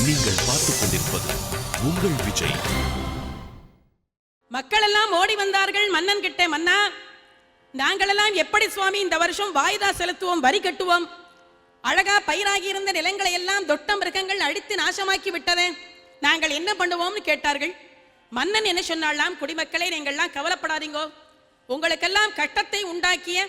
நீங்கள் பார்த்துக் கொண்டிருப்பது உங்கள் விஜய். மக்கள் எல்லாம் ஓடி வந்தார்கள் மன்னன் கிட்ட. மன்னா, நாங்களெல்லாம் எப்படி சுவாமி இந்த வருஷம் வாய்தா செலுத்துவோம், வரி கட்டுவோம்? அழகா பயிராகி இருந்த நிலங்களை எல்லாம் தொட்ட மிருகங்கள் அடித்து நாசமாக்கி விட்டதே, நாங்கள் என்ன பண்ணுவோம்னு கேட்டார்கள். மன்னன் என்ன சொன்னாலாம், குடிமக்களே நீங்கள்லாம் கவலைப்படாதீங்கோ, உங்களுக்கெல்லாம் கட்டத்தை உண்டாக்கிய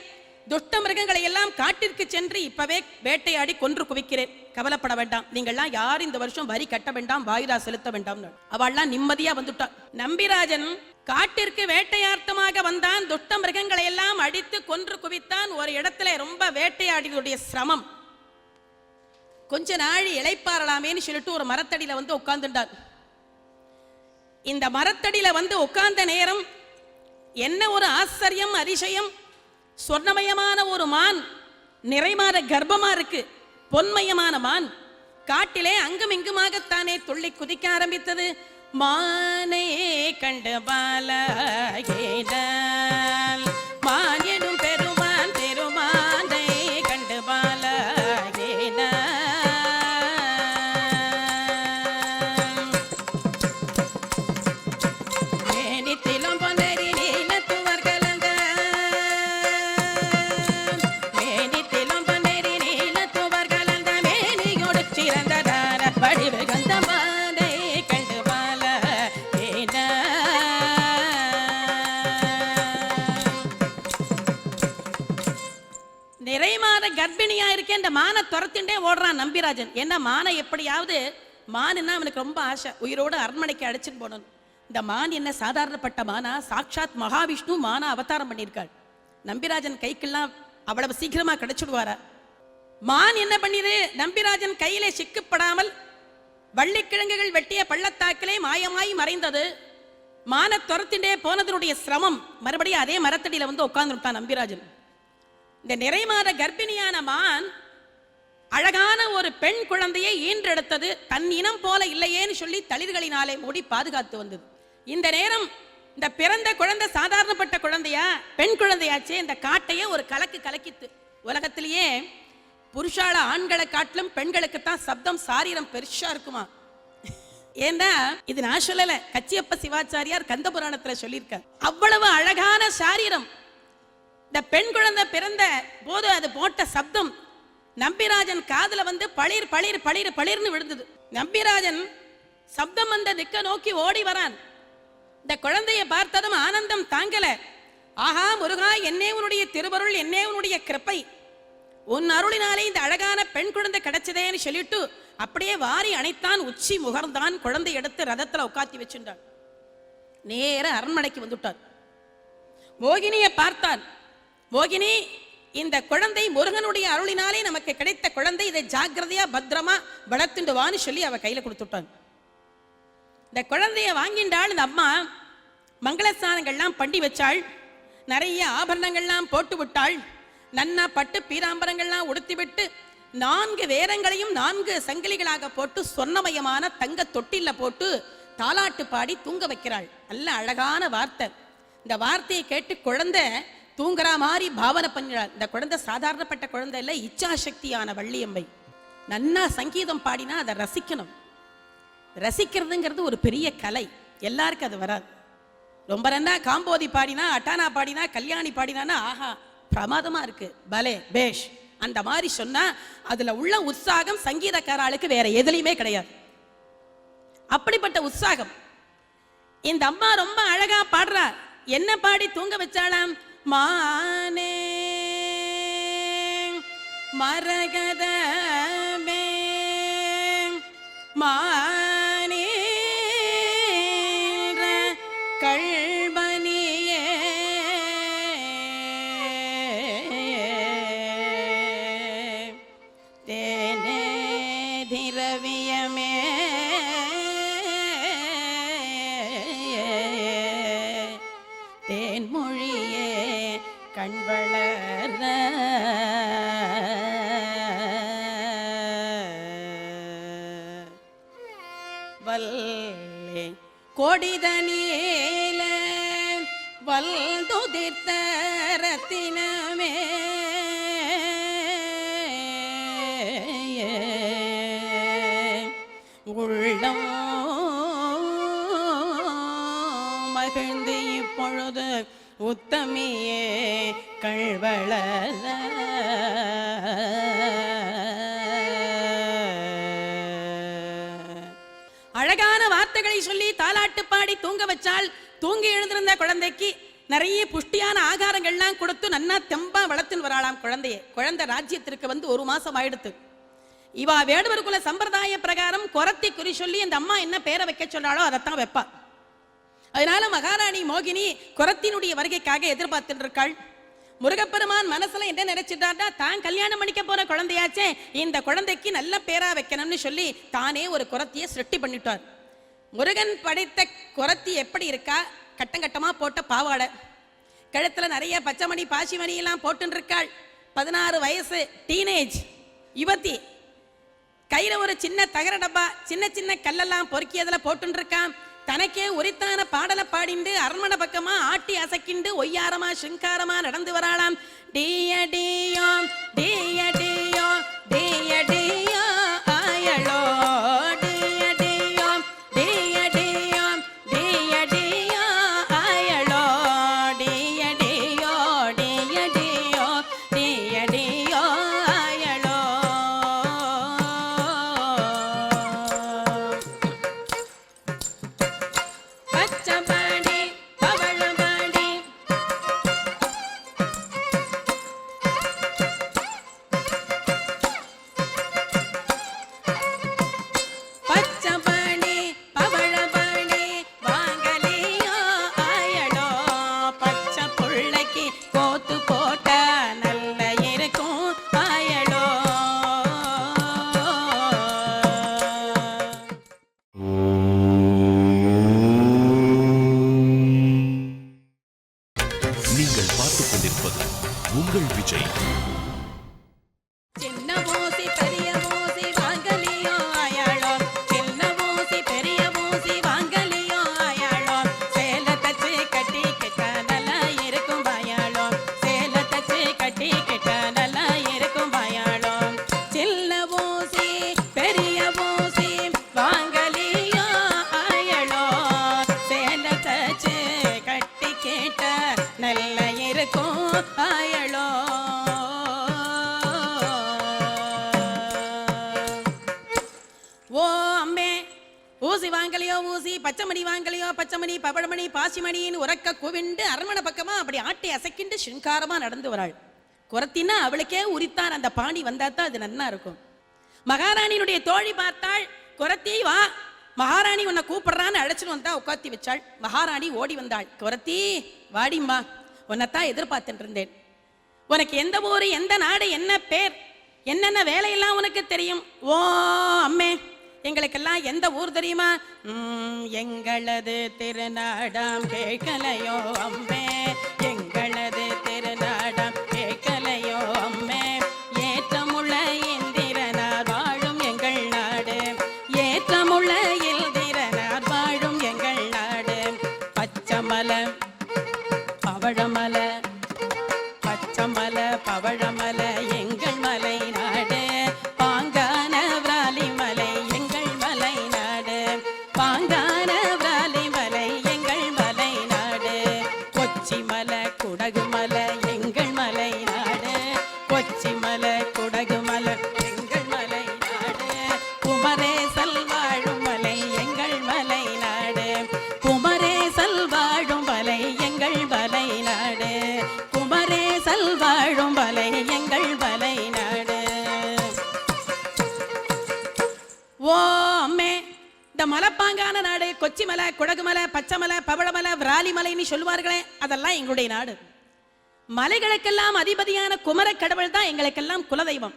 துஷ்ட மிருகங்களை எல்லாம் காட்டிற்கு சென்று இப்பவே வேட்டையாடி கொன்று குவிக்கிறேன், கவலைப்பட வேண்டாம், நீங்கள்லாம் யாரும் இந்த வருஷம் வரி கட்ட வேண்டாம், வாயுதா செலுத்த வேண்டாம். அவள்லாம் நிம்மதியா வந்துட்டான். நம்பிராஜன் காட்டிற்கு வேட்டையார்த்தமாக வந்தான், துஷ்ட மிருகங்களை எல்லாம் அடித்து கொன்று குவித்தான். ஒரு இடத்துல ரொம்ப வேட்டையாடினுடைய சிரமம், கொஞ்ச நாள் இளைப்பாறலாமேன்னு சொல்லிட்டு ஒரு மரத்தடியில வந்து உட்கார்ந்துட்டான். இந்த மரத்தடியில வந்து உட்கார்ந்த நேரம் என்ன ஒரு ஆச்சரியம், அதிசயம்! சொர்ணமயமான ஒரு மான், நிறைமாத கர்ப்பமா இருக்கு, பொன்மயமான மான் காட்டிலே அங்கும் இங்குமாகத்தானே துள்ளி குதிக்க ஆரம்பித்தது. மானே கண்டு பாலகேடால் மான் எனும் பெருமான் பெருமானை கண்டு பாலகேடால் மேனித்திலும் பொன்னரி நீலத்துவர் கலந்த மேனித்திலும் பொன்னரி நீலத்துவர் கலந்த மேனியோடு சிறந்ததான வடிவு கந்த மானை கண்டு நிறைமாத கர்ப்பிணியா இருக்கேன், இந்த மானை துரத்திண்டே ஓடுறான் நம்பிராஜன். என்ன மானை எப்படியாவது, மானுன்னா அவனுக்கு ரொம்ப ஆசை, உயிரோடு அரண்மனைக்கு அழைச்சிட்டு போனோம். இந்த மான் என்ன சாதாரணப்பட்ட மானா, சாட்சாத் மகாவிஷ்ணு மானா அவதாரம் பண்ணியிருக்காள். நம்பிராஜன் கைக்கெல்லாம் அவ்வளவு சீக்கிரமா கிடைச்சிடுவாரா? மான் என்ன பண்ணிது, நம்பிராஜன் கையிலே சிக்கப்படாமல் வள்ளிக்கிழங்குகள் வெட்டிய பள்ளத்தாக்கிலே மாயமாய் மறைந்தது. மானை துரத்திண்டே போனதனுடைய சிரமம், மறுபடியும் அதே மரத்தடியில வந்து உட்கார்ந்துட்டான் நம்பிராஜன். இந்த நிறைமாத கர்ப்பிணியான மான் அழகான ஒரு பெண் குழந்தையை ஈன்றெடுத்தது. தன் இனம் போல இல்லையேன்னு சொல்லி தளிர்களினாலே மூடி பாதுகாத்து வந்தது. இந்த நேரம் இந்த பிறந்த குழந்தை சாதாரணப்பட்ட குழந்தையா, பெண் குழந்தையாச்சே. இந்த காட்டையே ஒரு கலக்கு கலக்கித்து. உலகத்திலேயே புருஷால ஆண்களை காட்டிலும் பெண்களுக்குத்தான் சப்தம் சாரீரம் பெருசா இருக்குமா. ஏன்னா இது நான் சொல்லல, கச்சியப்ப சிவாச்சாரியார் கந்த புராணத்துல சொல்லியிருக்கார். அவ்வளவு அழகான சாரீரம். இந்த பெண் குழந்தை பிறந்த போது அது போட்ட சப்தம் நம்பிராஜன் காதுல வந்து பளிர் பளிர் பளிர் பளிர்னு விழுந்தது. நம்பிராஜன் சப்தம் வந்த திக்க நோக்கி ஓடி வரான். இந்த குழந்தையை பார்த்ததும் ஆனந்தம் தாங்கல. ஆஹா முருகா, என்னே உன்னுடைய திருவருள், என்னே உன்னுடைய கிருப்பை, உன் அருளினாலே இந்த அழகான பெண் குழந்தை கிடைச்சதேன்னு சொல்லிட்டு அப்படியே வாரி அணைத்தான், உச்சி முகர்ந்தான், குழந்தை எடுத்து ரதத்துல உட்காத்தி வச்சுட்டான். நேர அரண்மனைக்கு வந்துட்டான். மோகினியை பார்த்தான். மோகினி, இந்த குழந்தை முருகனுடைய அருளினாலே நமக்கு கிடைத்த குழந்தை, இதை ஜாக்கிரதையா பத்திரமா வளர்த்துண்டு வான்னு சொல்லி அவ கையில கொடுத்துட்டான். இந்த குழந்தைய வாங்கிண்டாள். இந்த அம்மா மங்களஸ்தானங்கள்லாம் பண்ணி வச்சாள், நிறைய ஆபரணங்கள்லாம் போட்டு விட்டாள், நன்னா பட்டு பீராம்பரங்கள்லாம் உடுத்தி விட்டு 4 வேரங்களையும் 4 சங்கிலிகளாக போட்டு சொர்ணமயமான தங்க தொட்டில போட்டு தாலாட்டு பாடி தூங்க வைக்கிறாள். நல்ல அழகான வார்த்தை. இந்த வார்த்தையை கேட்டு குழந்தை தூங்குற மாதிரி பாவனை பண்ணினாள். இந்த குழந்தை சாதாரணப்பட்ட குழந்தை இல்லை, இச்சாசக்தியான வள்ளியம்மை. நன்னா சங்கீதம் பாடினா அதை ரசிக்கணும். ரசிக்கிறதுங்கிறது ஒரு பெரிய கலை, எல்லாருக்கும் அது வராது. ரொம்ப நன்னா காம்போதி பாடினா, அட்டானா பாடினா, கல்யாணி பாடினான்னா ஆஹா பிரமாதமா இருக்கு, பலே பேஷ், அந்த மாதிரி சொன்னா அதுல உள்ள உற்சாகம் சங்கீதக்காராளுக்கு வேற எதுலையுமே கிடையாது. அப்படிப்பட்ட உற்சாகம். இந்த அம்மா ரொம்ப அழகா பாடுறா. என்ன பாடி தூங்க வச்சாளாம்? மானே மரகதமே மானே கள்பனியே தேனே திரவியமே தேன்மொழியே கண்வளர வல்லே கொடிதனியேல வல்துதிர்த்த ரத்தினமே உள்ளம் மகிழ்ந்து இப்பொழுது உத்தமியே கள்வள அழகான வார்த்தைகளை சொல்லி தாலாட்டு பாடி தூங்க வச்சால் தூங்கி எழுந்திருந்த குழந்தைக்கு நிறைய புஷ்டியான ஆகாரங்கள்லாம் கொடுத்து நன்னா தெம்பா வளர்த்துன்னு வராளாம் குழந்தைய. குழந்தை ராஜ்யத்திற்கு வந்து 1 மாசம் ஆயிடுத்து. இவா வேடுவர்குல சம்பிரதாய பிரகாரம் குரத்தி குறி சொல்லி அந்த அம்மா என்ன பேரை வைக்க சொன்னாலோ அதைத்தான் வைப்பா. அதனால மகாராணி மோகினி குரத்தினுடைய வருகைக்காக எதிர்பார்த்துட்டு இருக்காள். முருகப்பெருமான் மனசுல என்ன நினைச்சிட்டார்னா, தான் கல்யாணம் பண்ணிக்க போற குழந்தையாச்சே, இந்த குழந்தைக்கு நல்ல பேரா வைக்கணும்னு சொல்லி தானே ஒரு குரத்தியை சிருஷ்டி பண்ணிட்டார். முருகன் படைத்த குரத்தி எப்படி இருக்கா? கட்டங்கட்டமா போட்ட பாவாடை, கழுத்துல நிறைய பச்சைமணி பாசிமணி எல்லாம் போட்டு இருக்காள். 16 வயசு டீனேஜ் யுவதி. கையில ஒரு சின்ன தகர டப்பா, சின்ன சின்ன கல்லெல்லாம் பொறுக்கியதுல போட்டு இருக்கான். தனக்கே உரித்தான பாடலை பாடிண்டு அரண்மனை பக்கமா ஆட்டி அசைக்கிண்டு ஒய்யாரமா சிங்காரமா நடந்து வராளாம். டியடியோ டியடியோ டியடியோ ஆயளோ டியடியோ டியடியோ டியடியோ ஆயளோ டியடியோ டியடியோ டியடியோ ஆயளோ. பச்சைமணி பவளமணி பச்சைமணி பவளமணி வாங்கலியோ ஆயடோ. பச்சை புள்ளைக்கு கோத்து போட்ட நல்ல இருக்கும் ஆயடோ. நீங்கள் பார்த்துக் கொண்டிருப்பது உங்கள் விஜய். சின்ன ஊசி பெரிய ஊசி வாங்கலியோ ஆயாளோ. சின்ன ஊசி பெரிய ஊசி வாங்கலியோ ஆயாளோ. சேலை தச்சு கட்டி கிட்ட நல்லா இருக்கும் பாயாளோ. சேலை தச்சு கட்டி கிட்ட நல்லா இருக்கும் பாயாளோ. சின்ன ஊசி பெரிய ஊசி வாங்கலியோ ஆயாளோ. சேலை தச்சு கட்டி கிட்ட நல்ல இருக்கும் ஆயாளோ. ஓ அம்மே, ஊசி வாங்கலையோ ஊசி, பச்சைமணி வாங்கலையோ பச்சைமணி, பவளமணி பாசிமணின்னு உறக்க குவிண்டு அரண்மனை பக்கமா அப்படி ஆட்டி அசைக்கிண்டு சிங்காரமா நடந்து வராள். குரத்தினா அவளுக்கே உரித்தான் அந்த பாணி வந்தாத்தான் அது நன்னா இருக்கும். மகாராணியினுடைய தோழி பார்த்தாள். குரத்தி வா, மகாராணி உன்னை கூப்பிடுறான்னு அழைச்சிட்டு வந்தா உட்காத்தி வச்சாள். மகாராணி ஓடி வந்தாள். குரத்தி வாடிம்மா, உன்னைத்தான் எதிர்பார்த்துட்டு இருந்தேன். உனக்கு எந்த ஊரு, எந்த நாடு, என்ன பேர், என்னென்ன வேலையெல்லாம் உனக்கு தெரியும்? ஓ அம்மே, எங்களுக்கெல்லாம் எந்த ஊர் தெரியுமா? எங்களது திருநாடாம் கேட்கலையோ அம்மே, எங்களது திருநாடாம் கேட்கலையோ அம்மே. ஏற்றமுள்ள இந்திரனார் வாழும் எங்கள் நாடு, ஏற்றமுள்ள இந்திரனார் வாழும் எங்கள் நாடு. பச்சைமலை பவழமலை, பச்சைமலை பவழமலை எங்கள் மலை நாடு. பாங்கான விராலி மலை எங்கள் மலை நாடு, பாங்கான விராலி மலை எங்கள் மலை நாடு. கொச்சி மலை குடகு மலை எங்கள் மலை நாடு, கொச்சி மலை குடகு மலை எங்கள் மலை நாடு. குமரேசல் வாழும் மலை எங்கள் மலை நாடு, குமரேசல் வாழும் மலை எங்கள் மலை நாடு, குமரேசல் வாழும் மலை எங்கள் மலை நாடு. ஓ அம்மே, இந்த மலைப்பாங்கான நாடு, கொச்சி மலை குடகு மலை பச்சை மலை பவளமலை விராலி மலைன்னு சொல்லுவார்களே, அதெல்லாம் எங்களுடைய நாடு. மலைகளுக்கெல்லாம் அதிபதியான குமர கடவுள் தான் எங்களுக்கெல்லாம் குலதெய்வம்.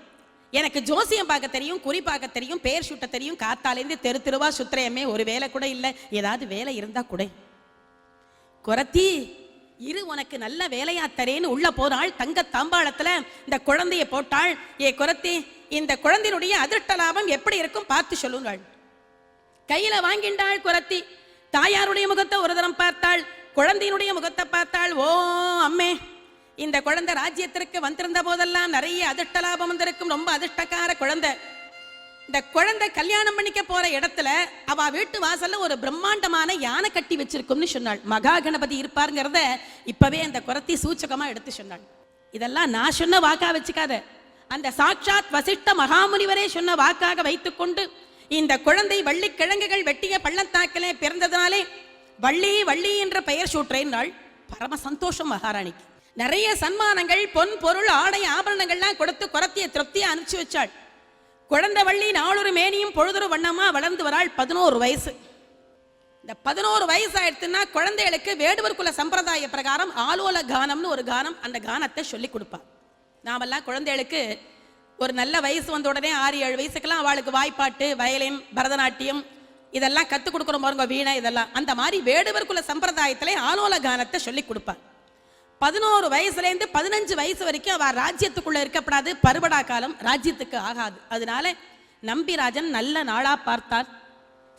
எனக்கு ஜோசியம் பார்க்க தெரியும், குறி பார்க்க தெரியும், பேர் சுட்ட தெரியும். காத்தாலேருந்து தெரு தெருவா சுத்திரையமே, ஒரு வேலை கூட இல்லை. ஏதாவது வேலை இருந்தா கூட குரத்தி இரு, உனக்கு நல்ல வேலையா தரேன்னு உள்ள போறாள். தங்க தாம்பாளத்துல இந்த குழந்தைய போட்டாள். ஏ குரத்தி, இந்த குழந்தையினுடைய அதிர்ஷ்ட லாபம் எப்படி இருக்கும் பார்த்து சொல்லுங்கள். கையில வாங்கிண்டாள் குரத்தி. தாயாருடைய முகத்தை ஒரு தரம் பார்த்தாள், குழந்தையினுடைய முகத்தை பார்த்தாள். ஓ அம்மே, இந்த குழந்தை ராஜ்யத்திற்கு வந்திருந்த போதெல்லாம் நிறைய அதிர்ஷ்ட லாபம் வந்திருக்கும், ரொம்ப அதிர்ஷ்டக்கார குழந்தை. இந்த குழந்தை கல்யாணம் பண்ணிக்க போற இடத்துல அவ வீட்டு வாசல்ல ஒரு பிரம்மாண்டமான யானை கட்டி வச்சிருக்கும்னு சொன்னாள். மகா கணபதி இருப்பாருங்கிறத இப்பவே அந்த குரத்தி சூச்சகமா எடுத்து சொன்னாள். இதெல்லாம் நான் சொன்ன வாக்கா வச்சுக்காத, அந்த சாட்சாத் வசிஷ்ட மகாமுனிவரே சொன்ன வாக்காக வைத்துக்கொண்டு இந்த குழந்தை வள்ளி கிழங்குகள் வெட்டிய பள்ளத்தாக்கிலே பிறந்ததுனாலே வள்ளி வள்ளி என்ற பெயர் சூற்றேன்னாள். பரம சந்தோஷம் மகாராணிக்கு. நிறைய சன்மானங்கள், பொன் பொருள், ஆடை ஆபரணங்கள்லாம் கொடுத்து குரத்திய திருப்தியை அனுப்பிச்சு வச்சாள். குழந்தை வள்ளி நாளொரு மேனியும் பொழுதொரு வண்ணமா வளர்ந்து வராள். 11 வயசு. இந்த 11 வயசு ஆயிடுச்சுன்னா குழந்தைகளுக்கு வேடுவர் குல சம்பிரதாய பிரகாரம் ஆலோல கானம்னு ஒரு கானம், அந்த கானத்தை சொல்லி கொடுப்பாள். நாமெல்லாம் குழந்தைகளுக்கு ஒரு நல்ல வயசு வந்த உடனே 6-7 வயசுக்கெல்லாம் அவளுக்கு வாய்ப்பாட்டு, வயலின், பரதநாட்டியம் இதெல்லாம் கற்றுக் கொடுக்குறோம் பாருங்க, வீணை இதெல்லாம். அந்த மாதிரி வேடுவர் குல சம்பிரதாயத்திலே ஆலோல கானத்தை சொல்லி கொடுப்பாள். 11 வயசுலேருந்து 15 வயசு வரைக்கும் அவ ராஜ்யத்துக்குள்ள இருக்கப்படாது. பருவடா காலம், ராஜ்யத்துக்கு ஆகாது. அதனால நம்பிராஜன் நல்ல நாளா பார்த்தார்.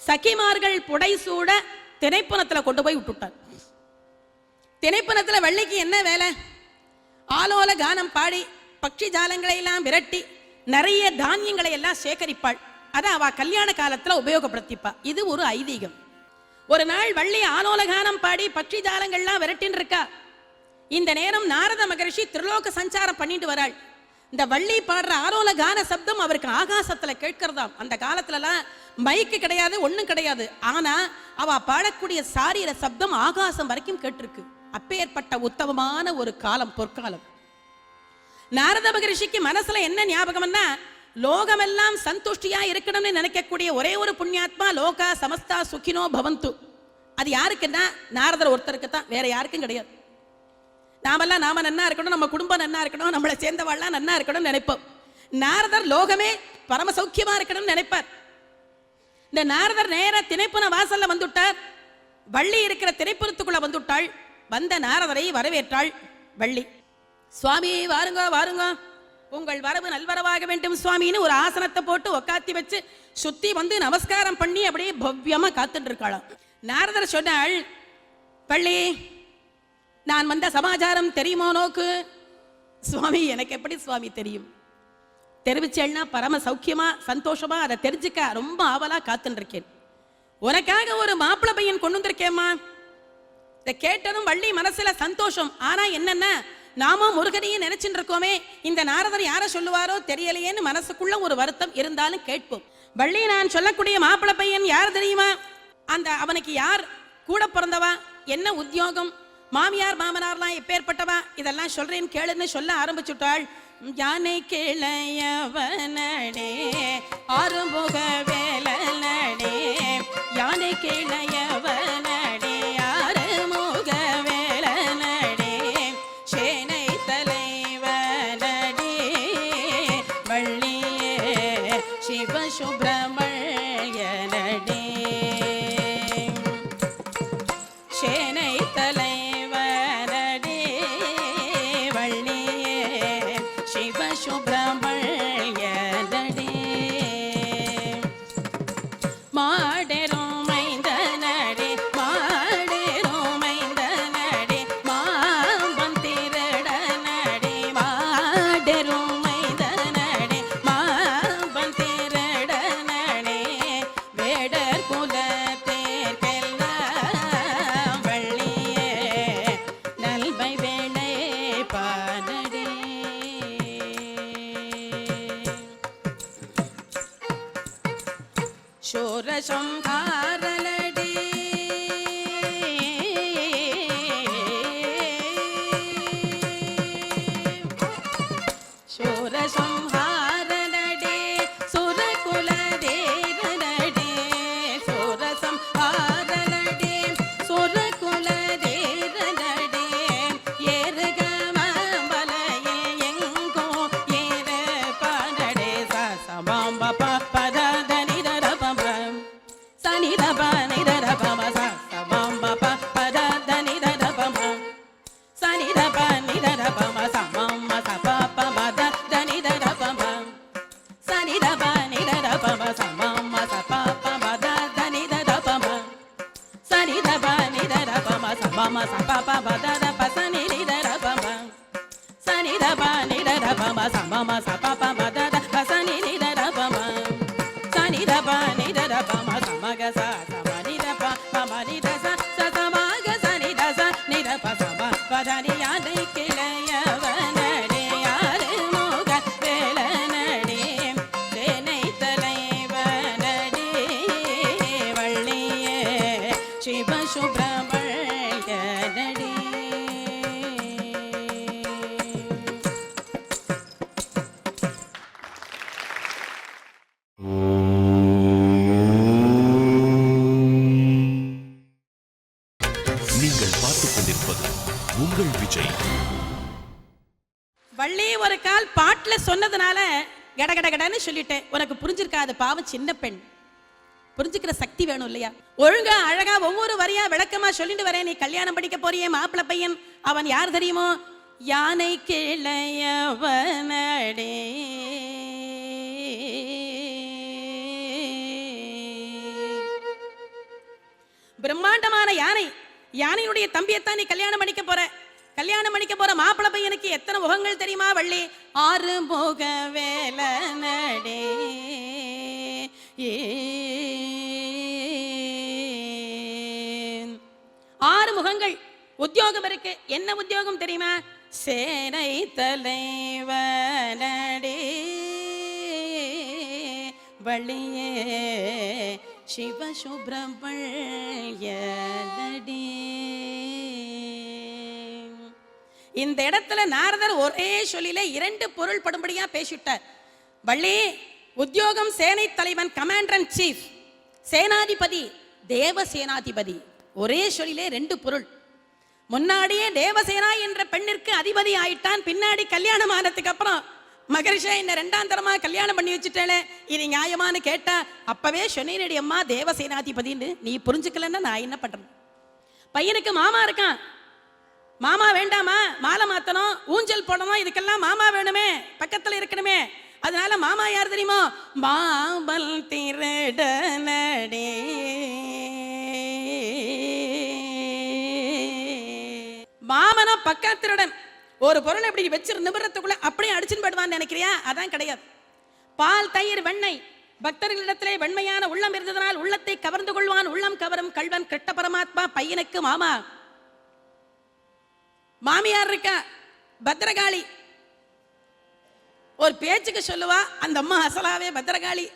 சகிமார்கள் புடைசூட திணைப்புணத்துல கொண்டு போய் விட்டுட்டார். திணைப்புணத்துல வள்ளிக்கு என்ன வேலை? ஆலோல கானம் பாடி பட்சி ஜாலங்களை எல்லாம் விரட்டி நிறைய தானியங்களை எல்லாம் சேகரிப்பாள். அதை அவ கல்யாண காலத்துல உபயோகப்படுத்திப்பா. இது ஒரு ஐதீகம். ஒரு நாள் வள்ளி ஆலோல கானம் பாடி பட்சி ஜாலங்கள்லாம் விரட்டின்னு இருக்கா. இந்த நேரம் நாரத மகரிஷி திரிலோக சஞ்சாரம் பண்ணிட்டு வராள். இந்த வள்ளி பாடுற ஆரோல கான சப்தம் அவருக்கு ஆகாசத்துல கேட்கிறதாம். அந்த காலத்துலலாம் மைக்கு கிடையாது, ஒண்ணும் கிடையாது. ஆனா அவ பாடக்கூடிய சாரீர சப்தம் ஆகாசம் வரைக்கும் கேட்டிருக்கு. அப்பேற்பட்ட உத்தமமான ஒரு காலம், பொற்காலம். நாரத மகரிஷிக்கு மனசுல என்ன ஞாபகம்னா, லோகமெல்லாம் சந்துஷ்டியா இருக்கணும்னு நினைக்கக்கூடிய ஒரே ஒரு புண்ணியாத்மா லோகா சமஸ்தா சுகினோ பவந்து. அது யாருக்குன்னா நாரதர் ஒருத்தருக்கு தான், வேற யாருக்கும் கிடையாது. நாம நன்னா இருக்கணும், நம்ம குடும்பம் நன்னா இருக்கணும், நம்மளை சேர்ந்தவாள்லாம் நன்னா இருக்கணும்னு நினைப்போம். நாரதர் லோகமே பரம சௌக்கியமா இருக்கணும்னு நினைப்பார். இந்த நாரதர் நேர திணைப்புன வாசல்ல வந்துட்டார். வள்ளி இருக்கிற திணைப்புறத்துக்குள்ள வந்துட்டாள். வந்த நாரதரை வரவேற்றாள் வள்ளி. சுவாமி வாருங்க வாருங்க, உங்கள் வரவு நல்வரவாக வேண்டும் சுவாமின்னு ஒரு ஆசனத்தை போட்டு உக்காத்தி வச்சு சுத்தி வந்து நமஸ்காரம் பண்ணி அப்படியே பவ்யமா காத்துட்டு இருக்காளாம். நாரதர் சொன்னாள், வள்ளி நான் வந்த சமாச்சாரம் தெரியுமோ நோக்கு? சுவாமி எனக்கு எப்படி சுவாமி தெரியும்? தெரிவிச்சேன்னா பரம சௌக்கியமா சந்தோஷமா அதை தெரிஞ்சுக்க ரொம்ப ஆவலா காத்துன்னு இருக்கேன். உனக்காக ஒரு மாப்பிள்ளை பையன் கொண்டு வந்திருக்கேம்மா. இதை கேட்டதும் வள்ளி மனசுல சந்தோஷம். ஆனா என்னன்னா, நாமும் முருகனையும் நினைச்சுட்டு இருக்கோமே, இந்த நாரதர் யார சொல்லுவாரோ தெரியலையேன்னு மனசுக்குள்ள ஒரு வருத்தம். இருந்தாலும் கேட்போம். வள்ளி, நான் சொல்லக்கூடிய மாப்பிள்ளை பையன் யார் தெரியுமா? அந்த அவனுக்கு யார் கூட பிறந்தவா, என்ன உத்தியோகம், மாமியார் மாமனார்லாம் எப்பேற்பட்டவா, இதெல்லாம் சொல்றேன்னு கேளுன்னு சொல்ல ஆரம்பிச்சுட்டாள். யானை கிளையவனடே ஆறுமுக வேலனடே, யானை கிளையவனடே ஆறுமுக வேலனடே, சேனை தலைவனடே வள்ளியே சிவசுப்ரமணியனடே, சேனை தலை சுப்ரமணியனடே, மாடெரும் மைந்தனடே மாடெரும் மைந்தனடே, மாம்பன் திரடனடே மாடெரும் மைந்தனடே, மாம்பன் திரடனடே, வேடர் குலத்தேர்க்கெல்லாம் வள்ளியே நல்மை வேளை பானடே. சோரசம்ஹாரனடே சோரசம்ஹாரனடே சுரகுலதேரனடே, சோரசம்ஹாரனடே சுரகுலதேரனடே, ஏறுகமம்பலையில் எங்கோ ஏற பானடே, சமாம்ப பததனி சனி தப மக ச சம நித ப மம நித ச ச சமாக ச நித ச நித ப சம பதனி யானை கிளையவனடே யாரு முக வேலனடே சேனை தலைவனடே வள்ளியே சிவ சுப்ரமணியனடே. நீங்கள் பார்த்துக் கொண்டிருப்பது உங்கள் விஜய். வள்ளி ஒரு கால் பாட்டுல சொன்னதுனால கடகடகடன்னு சொல்லிட்டேன். உனக்கு புரிஞ்சிருக்காது, பாவம் சின்ன பெண், புரிஞ்சுக்கிற சக்தி வேணும் இல்லையா? ஒழுங்கா அழகா ஒவ்வொரு வரியா விளக்கமா சொல்லிட்டு வரேன். நீ கல்யாணம் படிக்க போறியே மாப்பிள்ளை பையன், அவன் யார் தெரியுமோ? யானை கிளையவனடே பிரம்மாண்டமான யானை. யானையுடைய தம்பியத்தான் நீ கல்யாணம் பண்ணிக்க போற. கல்யாணம் பண்ணிக்க போற மாப்பிள்ளை பையனுக்கு எத்தனை முகங்கள் தெரியுமா வள்ளி? 6 முக வேலனடே. ஆறு முகங்கள். உத்தியோகம் இருக்கு. என்ன உத்தியோகம் தெரியுமா? சேனை தலைவனடே வள்ளியே சிவ சுப்ரமணியனடே. இந்த இடத்துல நாரதர் ஒரே சொல்லில 2 பொருள் படும்படியா பேசிட்டார். வள்ளி உத்தியோகம் சேனை தலைவன், கமாண்டர் அண்ட் சீஃப், சேனாதிபதி, தேவ சேனாதிபதி. ஒரே சொல்லிலே 2 பொருள். முன்னாடியே தேவசேனா என்ற பெண்ணிற்கு அதிபதி ஆயிட்டான். பின்னாடி கல்யாணம் ஆனதுக்கு அப்புறம் மகரிஷா என்ன 2ஆம் தரமா கல்யாணம் பண்ணி வச்சுட்டேன், இது நியாயமானு கேட்டா அப்பவே சொன்னேனடி அம்மா தேவசேனாதிபதின்னு. நீ புரிஞ்சுக்கலன்னா நான் என்ன பண்றேன்? பையனுக்கு மாமா இருக்கான். மாமா வேண்டாமா? மாலை மாத்தணும், ஊஞ்சல் போடணும், இதுக்கெல்லாம் மாமா வேணுமே, பக்கத்துல இருக்கணுமே. அதனால மாமா யார் தெரியுமோ? மாபல் திருடனடே. மாமனா பக்கத்திருடன். ஒரு பொருளை இப்படி வச்சிரு நிமிடத்துக்குள்ள அப்படியே அடிச்சுன்னு போடுவான்னு நினைக்கிறியா? அதான் கிடையாது. பால் தயிர் வெண்ணெய். பக்தர்களிடத்திலே வெண்மையான உள்ளம் இருந்ததனால் உள்ளத்தை கவர்ந்து கொள்வான். உள்ளம் கவரும் கல்வன் கிருஷ்ண பரமாத்மா. பையனுக்கு மாமா. மாமியார் இருக்கா பத்ரகாளி. ஒரு பேச்சுக்கு சொல்லுவா அந்த அம்மா அசலாவே பத்ரகாளி.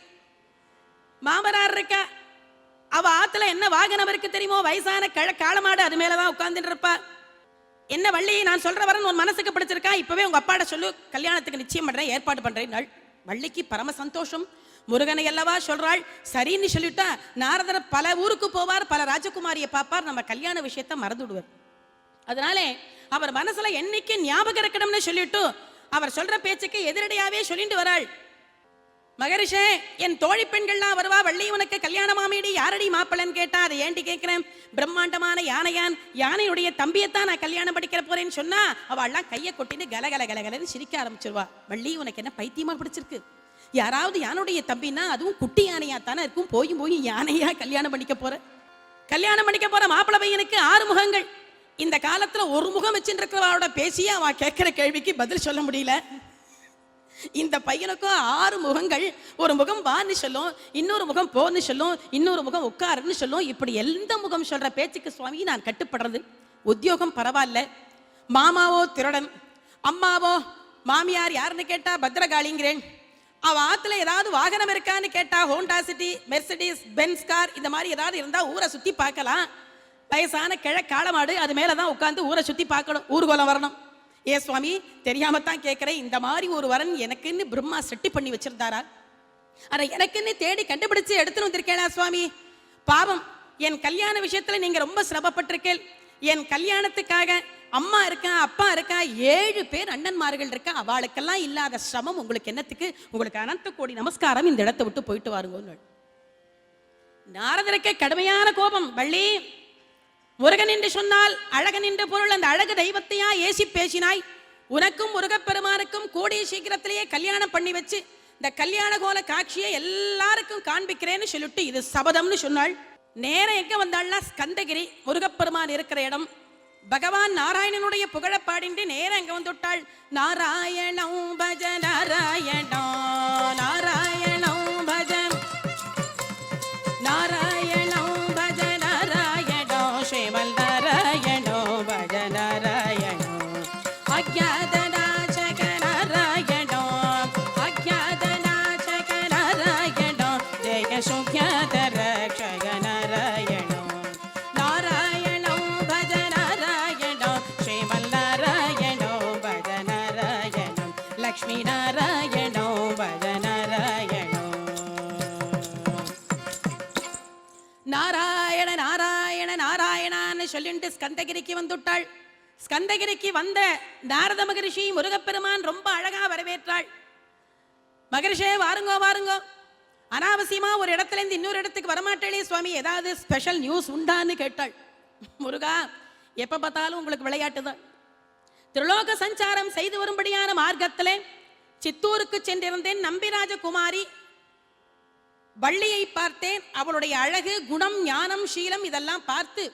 மாமனார் இருக்கா, அவ ஆத்துல என்ன வாகனம் இருக்கு தெரியுமோ? வயசான காளமாடு, அது மேலதான் உட்கார்ந்துட்டு இருப்பா. என்ன வள்ளி, நான் சொல்ற வரன் உன் மனசுக்கு பிடிச்சிருக்கா? இப்பவே உங்க அப்பாட சொல்லு, கல்யாணத்துக்கு நிச்சயம் பண்றேன், ஏற்பாடு பண்றேன். வள்ளிக்கு பரம சந்தோஷம். முருகனை அல்லவா சொல்றாள். சரின்னு சொல்லிட்டா நாரதர் பல ஊருக்கு போவார், பல ராஜகுமாரியை பார்ப்பார், நம்ம கல்யாண விஷயத்தை மறந்து விடுவார். அதனாலே அவர் மனசுல என்னைக்கு ஞாபகம் இருக்கணும்னு சொல்லிட்டு அவர் சொல்ற பேச்சுக்கு எதிரடியாவே சொல்லிட்டு வராள். மகரிஷே, என் தோழி பெண்கள்லாம் வருவா. வள்ளி உனக்கு கல்யாண மாமியடி, யாரடி மாப்பிள்ளன்னு கேட்டா அதை ஏண்டி கேட்கிறேன்? பிரம்மாண்டமான யானையான், யானையுடைய தம்பியத்தான் நான் கல்யாணம் படிக்கிற போறேன்னு சொன்னா அவள்லாம் கையை கொட்டின்னு கலகல கலகலன்னு சிரிக்க ஆரம்பிச்சிருவா. வள்ளி உனக்கு என்ன பைத்தியமா பிடிச்சிருக்கு? யாராவது யானுடைய தம்பின்னா அதுவும் குட்டி யானையா தானே இருக்கும். போய் போய் யானையா கல்யாணம் பண்ணிக்க போற? கல்யாணம் பண்ணிக்க போற மாப்பிள்ளை பையனுக்கு 6 முகங்கள். இந்த காலத்துல ஒரு முகம் வச்சுருக்கிறவளோட பேசியே அவன் கேட்கிற கேள்விக்கு பதில் சொல்ல முடியல. இந்த பையனுக்கும் 6 முகங்கள். ஒரு முகம் வான்னு சொல்லும், இன்னொரு முகம் போன்னு சொல்லும், இன்னொரு முகம் உட்காருன்னு சொல்லும். இப்படி எந்த முகம் சொல்ற பேச்சுக்கு சுவாமி நான் கட்டுப்படுறது? உத்தியோகம் பரவாயில்ல, மாமாவோ திருடன், அம்மாவோ மாமியார் யாருன்னு கேட்டா பத்ரகாளிங்கிறேன். அவ ஆத்துல ஏதாவது வாகனம் இருக்கான்னு கேட்டா Honda City, Mercedes, Benz car, இந்த மாதிரி ஏதாவது இருந்தா ஊரை சுத்தி பார்க்கலாம். வயசான காளமாடு, அது மேலதான் உட்கார்ந்து ஊரை சுத்தி பார்க்கணும், ஊர்கோலம் வரணும். ஏ சுவாமி, தெரியாமத்தான் கேட்கிறேன், இந்த மாதிரி ஒரு வரன் எனக்குன்னு பிரம்மா செட்டி பண்ணி வச்சிருந்தாரா? ஆனா எனக்குன்னு தேடி கண்டுபிடிச்சு எடுத்துன்னு வந்திருக்கேளா சுவாமி? பாவம், என் கல்யாண விஷயத்துல நீங்க ரொம்ப சிரமப்பட்டிருக்கேன். என் கல்யாணத்துக்காக அம்மா இருக்கா, அப்பா இருக்கா, 7 பேர் அண்ணன்மார்கள் இருக்கா. அவளுக்கெல்லாம் இல்லாத சிரமம் உங்களுக்கு என்னத்துக்கு? உங்களுக்கு அனந்த கோடி நமஸ்காரம். இந்த இடத்தை விட்டு போயிட்டு வாருங்க. நாரதருக்கு கடுமையான கோபம். வள்ளி, முருகன் என்று சொன்னால் அழகன் என்ற பொருள். அந்த அழகு தெய்வத்தையா ஏசி பேசினாய்? உனக்கும் முருகப்பெருமானுக்கும் கூடிய சீக்கிரத்திலேயே கல்யாணம் பண்ணி வச்சு இந்த கல்யாண கோல காட்சியை எல்லாருக்கும் காண்பிக்கிறேன்னு சொல்லிட்டு இது சபதம்னு சொன்னாள். நேரம் எங்க வந்தாள்னா ஸ்கந்தகிரி, முருகப்பெருமான் இருக்கிற இடம். பகவான் நாராயணனுடைய புகழ பாடிட்டு நேரம் எங்க வந்து விட்டாள். நாராயணம் பஜ நாராயணம், நாராயணம் பஜ நாராயண அநாத ரக்ஷக நாராயணம் நாராயணம் பஜ நாராயணம் ஸ்ரீமல் நாராயணம் பஜ நாராயணம் லக்ஷ்மி நாராயணம் பஜ நாராயணம் நாராயண நாராயண நாராயணான்னு சொல்லிட்டு ஸ்கந்தகிரிக்கு வந்துட்டாள். ஸ்கந்தகிரிக்கு வந்த நாரத மகரிஷி முருகப்பெருமான் ரொம்ப அழகா வரவேற்றாள். மகரிஷே வாருங்கோ வாருங்கோ, அனாவசியமா ஒரு இடத்துல இருந்து இன்னொரு இடத்துக்கு வரமாட்டேளே சுவாமி, ஏதாவது ஸ்பெஷல் நியூஸ் உண்டான்னு கேட்டாள். முருகா, எப்ப பார்த்தாலும் உங்களுக்கு விளையாட்டு தான். திரிலோக சஞ்சாரம் செய்து வரும்படியான மார்க்கத்திலே சித்தூருக்கு சென்றிருந்தேன். நம்பிராஜ குமாரி வள்ளியை பார்த்தேன். அவளுடைய அழகு, குணம், ஞானம், சீலம் இதெல்லாம் பார்த்து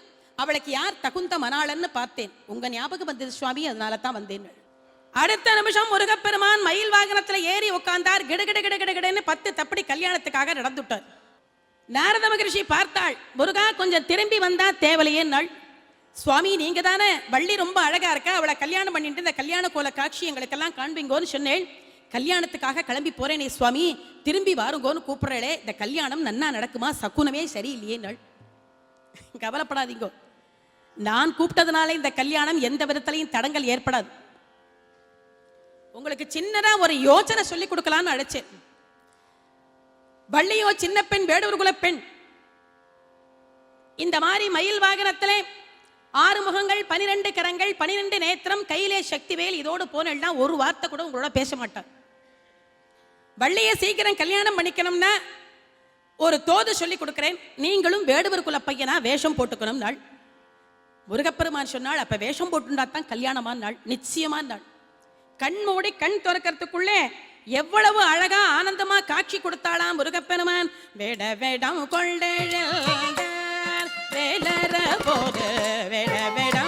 அவளுக்கு யார் தகுந்த மணாளன்னு பார்த்தேன். உங்க ஞாபகம் வந்தது சுவாமி, அதனால தான் வந்தேன். அடுத்த நிமிஷம் முருகப்பெருமான் மயில் வாகனத்துல ஏறி உட்கார்ந்தார். கிடுகிடு கிடுகிடுன்னு 10 தப்படி கல்யாணத்துக்காக நடந்துட்டார். நாரத மகரிஷி பார்த்தாள், முருகா கொஞ்சம் திரும்பி வந்தா தேவலையே நாள். சுவாமி நீங்க தானே வள்ளி ரொம்ப அழகா இருக்கா, அவளை கல்யாணம் பண்ணிட்டு இந்த கல்யாண கோல காட்சி எங்களுக்கெல்லாம் காண்பீங்கோன்னு சொன்னேன். கல்யாணத்துக்காக கிளம்பி போறேனே சுவாமி, திரும்பி வாருங்கோன்னு கூப்பிடுறே, இந்த கல்யாணம் நன்னா நடக்குமா, சகுனமே சரியில்லையே நாள். கவலைப்படாதீங்கோ, நான் கூப்பிட்டதுனால இந்த கல்யாணம் எந்த விதத்திலையும் தடங்கள் ஏற்படாது. உங்களுக்கு சின்னதா ஒரு யோசனை சொல்லி கொடுக்கலான்னு அழைச்சேன். வள்ளியோ சின்ன பெண், வேடூர் குல பெண். இந்த மாதிரி மயில் வாகனத்திலே 6 முகங்கள், 12 கரங்கள், 12 நேத்திரம், கையிலே சக்திவேல், இதோடு போனா ஒரு வார்த்தை கூட உங்களோட பேச மாட்டார். வள்ளியை சீக்கிரம் கல்யாணம் பண்ணிக்கணும்னா ஒரு தோது சொல்லி கொடுக்கிறேன், நீங்களும் வேடுவர் குல பையனா வேஷம் போட்டுக்கணும் நாள். முருகப்பெருமான் சொன்னாள், அப்ப வேஷம் போட்டுண்டா தான் கல்யாணமான நாள், நிச்சயமான நாள். கண் மூடி கண் திறக்கிறதுக்குள்ளே எவ்வளவு அழகா ஆனந்தமா காட்சி கொடுத்தாளாம் முருகப்பெருமான். வேட வேடம் கொண்டேழ வேலர போது வேட வேடம்